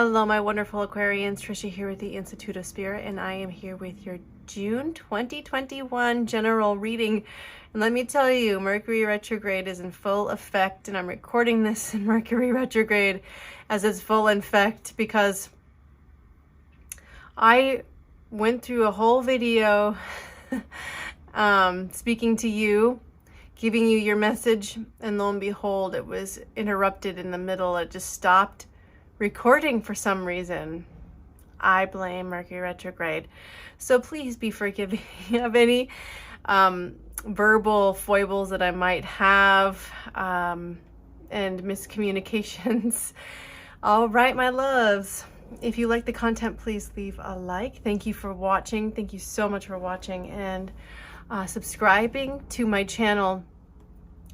Hello, my wonderful Aquarians. Trisha here with the Institute of Spirit, and I am here with your June 2021 general reading. And let me tell you, Mercury retrograde is in full effect, and I'm recording this in Mercury retrograde as it's full in effect because I went through a whole video speaking to you, giving you your message, and lo and behold, it was interrupted in the middle. It just stopped recording for some reason. I blame Mercury retrograde. So please be forgiving of any verbal foibles that I might have and miscommunications. All right, my loves. If you like the content, please leave a like. Thank you for watching. Thank you so much for watching and subscribing to my channel.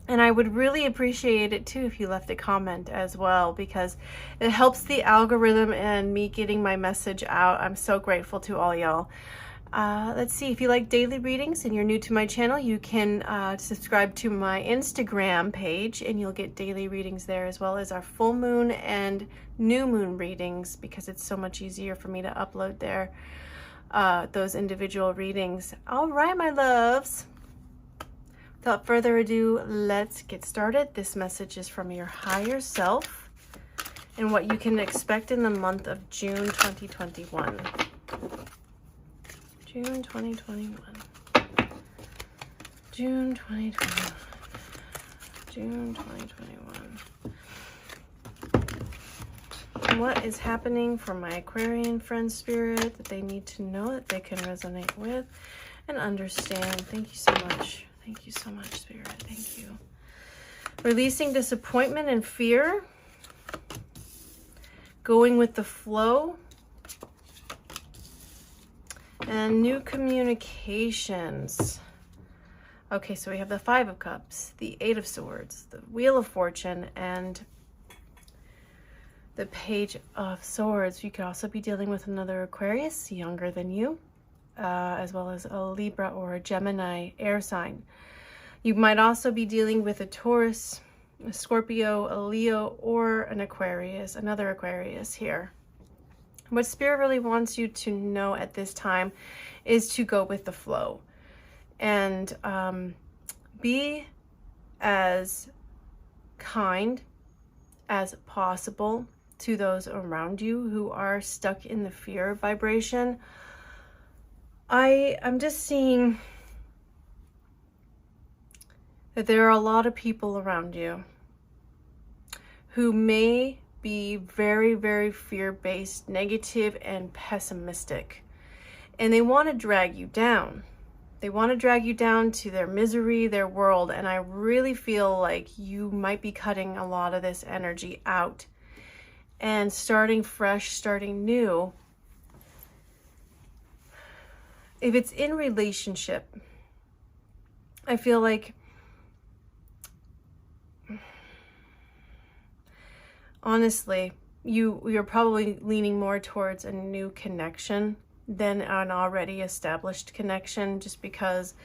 And I would really appreciate it too if you left a comment as well, because it helps the algorithm and me getting my message out. I'm so grateful to all y'all. Let's see, if you like daily readings and you're new to my channel, you can subscribe to my Instagram page and you'll get daily readings there, as well as our full moon and new moon readings, because it's so much easier for me to upload there those individual readings. All right, my loves. Without further ado, let's get started. This message is from your higher self and what you can expect in the month of June 2021. June 2021. June 2021. June 2021. What is happening for my Aquarian friend spirit that they need to know, that they can resonate with and understand? Thank you so much. Thank you so much, Spirit. Thank you. Releasing disappointment and fear. Going with the flow. And new communications. Okay, so we have the Five of Cups, the Eight of Swords, the Wheel of Fortune, and the Page of Swords. You could also be dealing with another Aquarius, younger than you. As well as a Libra or a Gemini air sign. You might also be dealing with a Taurus, a Scorpio, a Leo, or an Aquarius, another Aquarius here. What Spirit really wants you to know at this time is to go with the flow and be as kind as possible to those around you who are stuck in the fear vibration. I'm just seeing that there are a lot of people around you who may be very, very fear-based, negative, and pessimistic. And they want to drag you down. They want to drag you down to their misery, their world. And I really feel like you might be cutting a lot of this energy out and starting fresh, starting new. If it's in relationship, I feel like honestly, you're probably leaning more towards a new connection than an already established connection, just because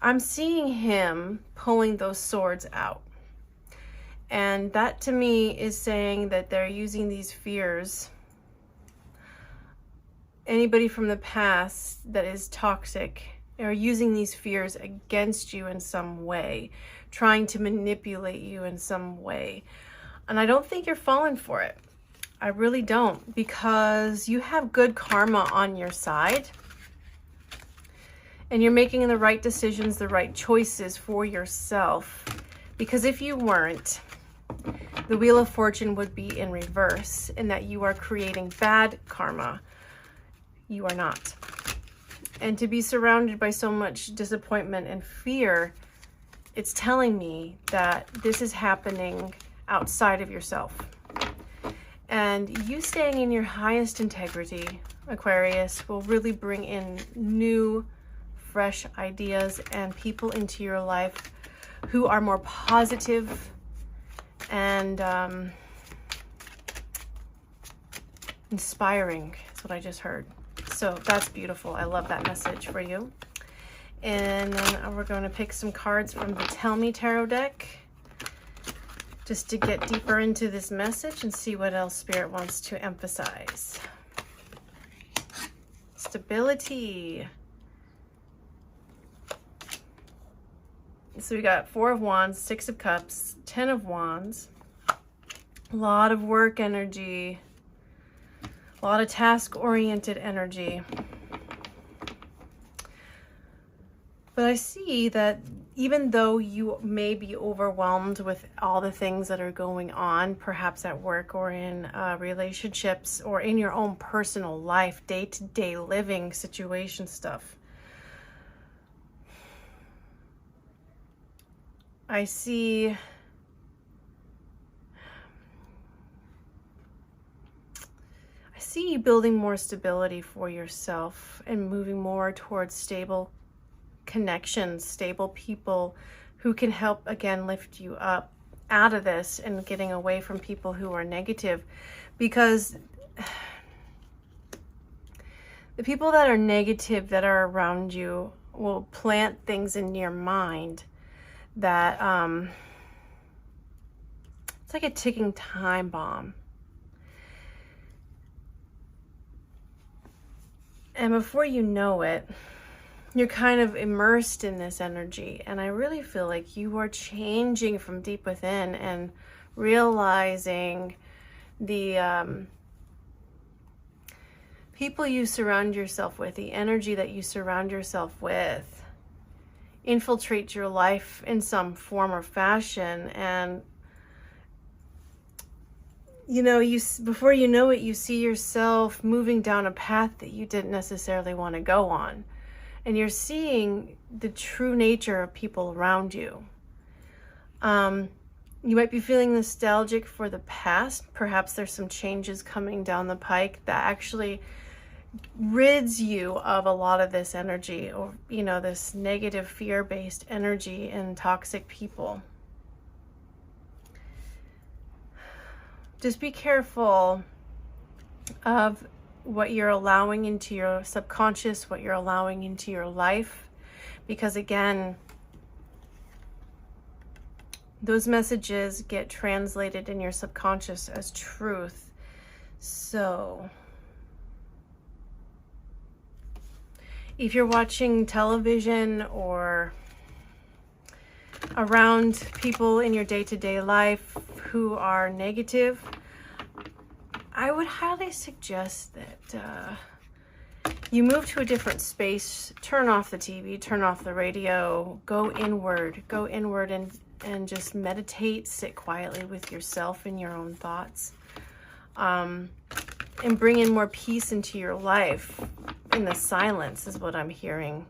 I'm seeing him pulling those swords out. And that to me is saying that they're using these fears. Anybody from the past that is toxic are using these fears against you in some way, trying to manipulate you in some way. And I don't think you're falling for it. I really don't, because you have good karma on your side. And you're making the right decisions, the right choices for yourself. Because if you weren't, the Wheel of Fortune would be in reverse, in that you are creating bad karma. You are not. And to be surrounded by so much disappointment and fear, it's telling me that this is happening outside of yourself. And you staying in your highest integrity, Aquarius, will really bring in new, fresh ideas and people into your life who are more positive and inspiring. That's what I just heard. So that's beautiful. I love that message for you. And then we're going to pick some cards from the Tell Me Tarot deck just to get deeper into this message and see what else Spirit wants to emphasize. Stability. So we got 4 of Wands, 6 of Cups, 10 of Wands. A lot of work energy. A lot of task-oriented energy. But I see that even though you may be overwhelmed with all the things that are going on, perhaps at work or in relationships or in your own personal life, day-to-day living situation stuff, I see you building more stability for yourself and moving more towards stable connections, stable people who can help, again, lift you up out of this and getting away from people who are negative. Because the people that are negative that are around you will plant things in your mind that it's like a ticking time bomb. And before you know it, you're kind of immersed in this energy. And I really feel like you are changing from deep within and realizing the people you surround yourself with, the energy that you surround yourself with, infiltrate your life in some form or fashion. And you know, before you know it, you see yourself moving down a path that you didn't necessarily want to go on. And you're seeing the true nature of people around you. You might be feeling nostalgic for the past. Perhaps there's some changes coming down the pike that actually rids you of a lot of this energy, or, you know, this negative fear-based energy and toxic people. Just be careful of what you're allowing into your subconscious, what you're allowing into your life, because again, those messages get translated in your subconscious as truth. So if you're watching television or around people in your day-to-day life who are negative, I would highly suggest that you move to a different space, turn off the TV, turn off the radio, go inward and just meditate, sit quietly with yourself and your own thoughts, and bring in more peace into your life in the silence is what I'm hearing.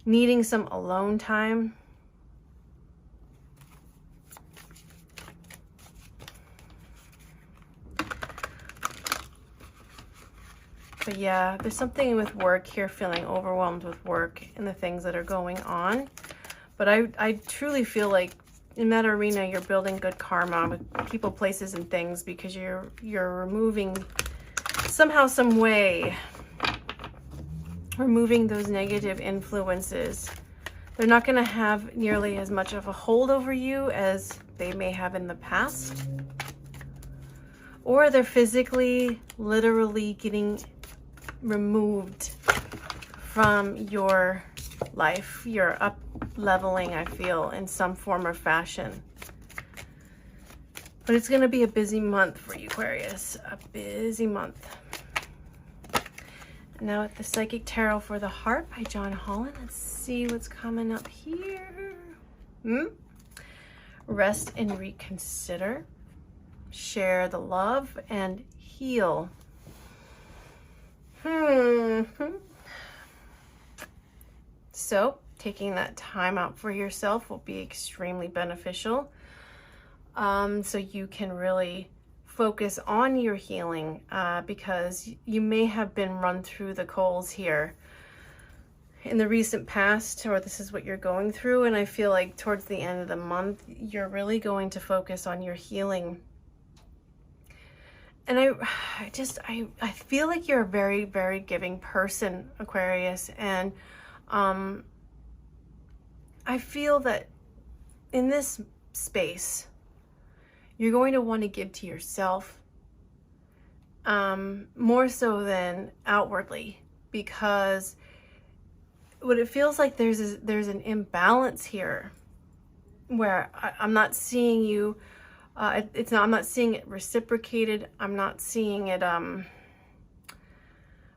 Needing some alone time. But yeah, there's something with work here, feeling overwhelmed with work and the things that are going on. But I truly feel like in that arena, you're building good karma with people, places, and things, because you're removing, somehow, some way, removing those negative influences. They're not going to have nearly as much of a hold over you as they may have in the past. Or they're physically, literally getting removed from your life. You're up leveling, I feel, in some form or fashion. But it's going to be a busy month for you, Aquarius. A busy month. Now at the Psychic Tarot for the Heart by John Holland. Let's see what's coming up here. Rest and reconsider. Share the love and heal. So taking that time out for yourself will be extremely beneficial. So you can really focus on your healing, because you may have been run through the coals here in the recent past, or this is what you're going through. And I feel like towards the end of the month, you're really going to focus on your healing. And I feel like you're a very, very giving person, Aquarius. And I feel that in this space, you're going to want to give to yourself, more so than outwardly, because what it feels like there's an imbalance here where I'm not seeing you, I'm not seeing it reciprocated. I'm not seeing it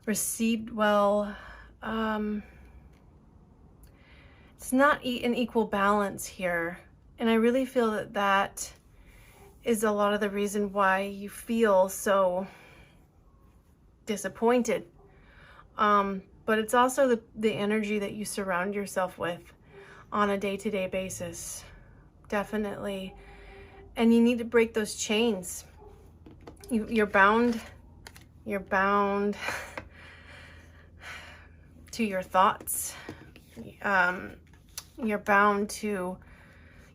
received well. It's not an equal balance here. And I really feel that that is a lot of the reason why you feel so disappointed. But it's also the energy that you surround yourself with on a day-to-day basis. Definitely. And you need to break those chains. You're bound to your thoughts. You're bound to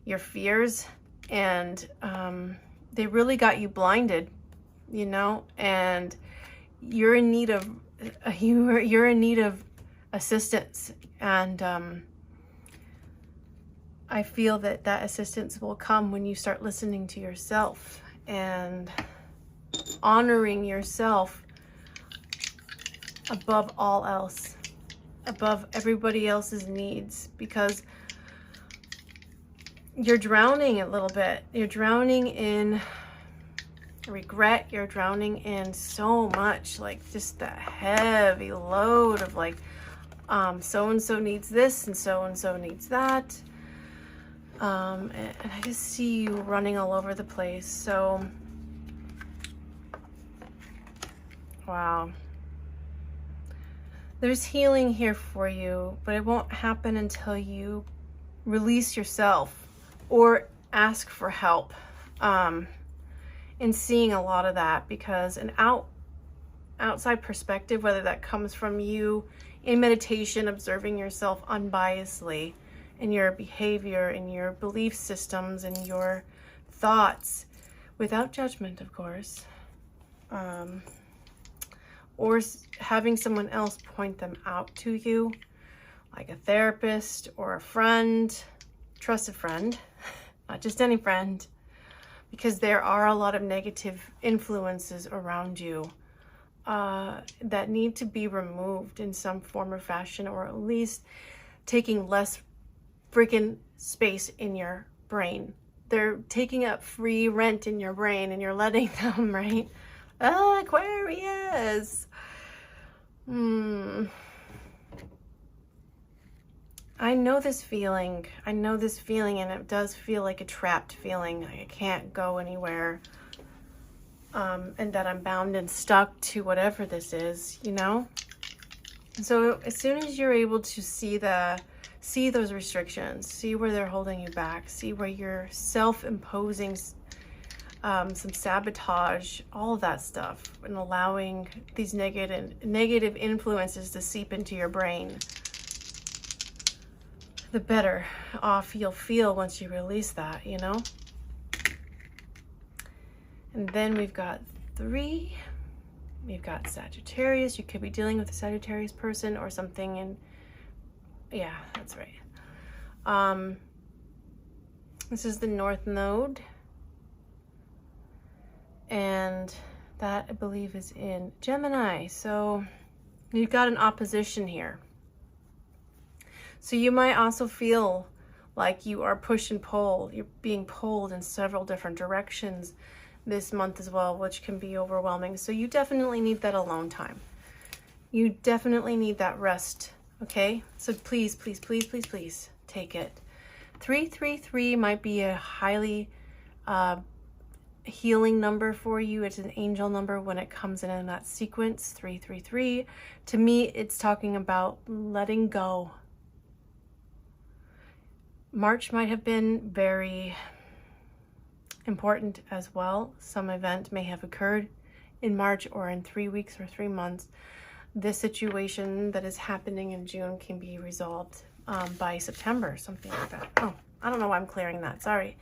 your fears, and they really got you blinded, you know, and you're in need of assistance. And I feel that that assistance will come when you start listening to yourself and honoring yourself above all else, above everybody else's needs, because you're drowning a little bit. You're drowning in regret. You're drowning in so much, like just that heavy load of like, so-and-so needs this and so-and-so needs that. And I just see you running all over the place. So, wow. There's healing here for you, but it won't happen until you release yourself or ask for help. In seeing a lot of that, because an outside perspective, whether that comes from you in meditation, observing yourself unbiasedly in your behavior, in your belief systems, in your thoughts, without judgment, of course, or having someone else point them out to you, like a therapist or a friend, trusted friend, not just any friend, because there are a lot of negative influences around you that need to be removed in some form or fashion, or at least taking less freaking space in your brain. They're taking up free rent in your brain, and you're letting them, right? Aquarius. I know this feeling. And it does feel like a trapped feeling. I can't go anywhere. And that I'm bound and stuck to whatever this is, you know? So as soon as you're able to see those restrictions, see where they're holding you back, see where you're self-imposing some sabotage, all of that stuff, and allowing these negative influences to seep into your brain, the better off you'll feel once you release that, you know? And then we've got 3. We've got Sagittarius. You could be dealing with a Sagittarius person or something, and yeah, that's right. This is the North Node, and that, I believe, is in Gemini. So you've got an opposition here. So you might also feel like you are push and pull. You're being pulled in several different directions this month as well, which can be overwhelming. So you definitely need that alone time. You definitely need that rest, okay? So please, please, please, please, please take it. 333 might be a highly healing number for you. It's an angel number when it comes in that sequence, 333. To me, it's talking about letting go. March might have been very important as well. Some event may have occurred in March, or in 3 weeks or 3 months. This situation that is happening in June can be resolved by September, something like that. Oh, I don't know why I'm clearing that. Sorry.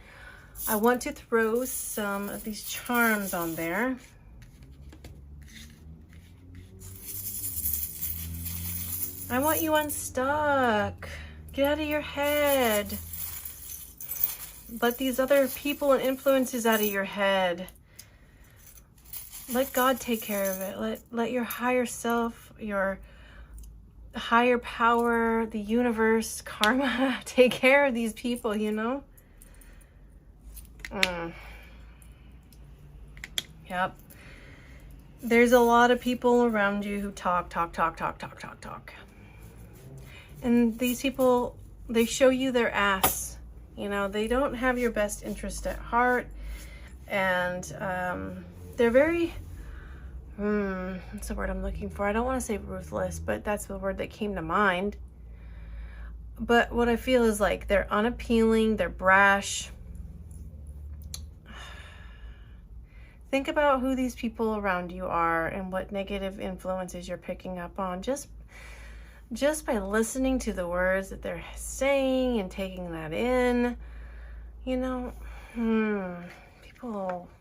I want to throw some of these charms on there. I want you unstuck. Get out of your head. Let these other people and influences out of your head. Let God take care of it. Let your higher self, your higher power, the universe, karma, take care of these people, you know? Yep. There's a lot of people around you who talk. And these people, they show you their ass. You know, they don't have your best interest at heart. And they're very, what's the word I'm looking for? I don't want to say ruthless, but that's the word that came to mind. But what I feel is like they're unappealing, they're brash. Think about who these people around you are and what negative influences you're picking up on just by listening to the words that they're saying and taking that in. You know,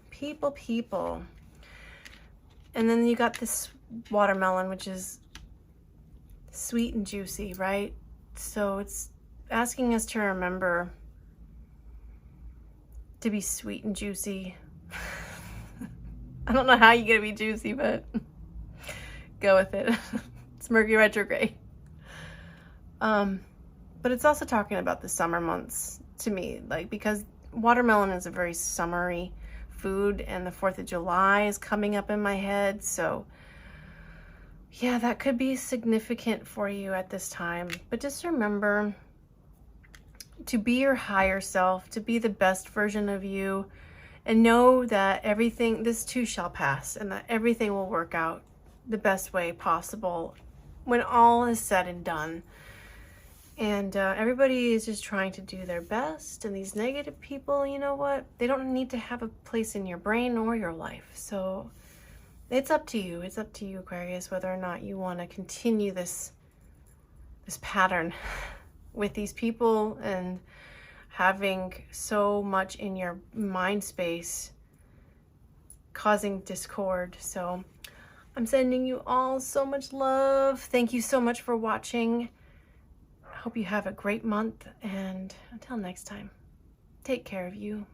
people. And then you got this watermelon, which is sweet and juicy, right? So it's asking us to remember to be sweet and juicy. I don't know how you're going to be juicy, but go with it. It's Mercury retrograde. But it's also talking about the summer months to me, like, because watermelon is a very summery food and the 4th of July is coming up in my head. So yeah, that could be significant for you at this time. But just remember to be your higher self, to be the best version of you, and know that everything, this too shall pass, and that everything will work out the best way possible when all is said and done. And everybody is just trying to do their best. And these negative people, you know what? They don't need to have a place in your brain or your life. So it's up to you. It's up to you, Aquarius, whether or not you want to continue this pattern with these people and having so much in your mind space causing discord. So I'm sending you all so much love. Thank you so much for watching. I hope you have a great month, and until next time, take care of you.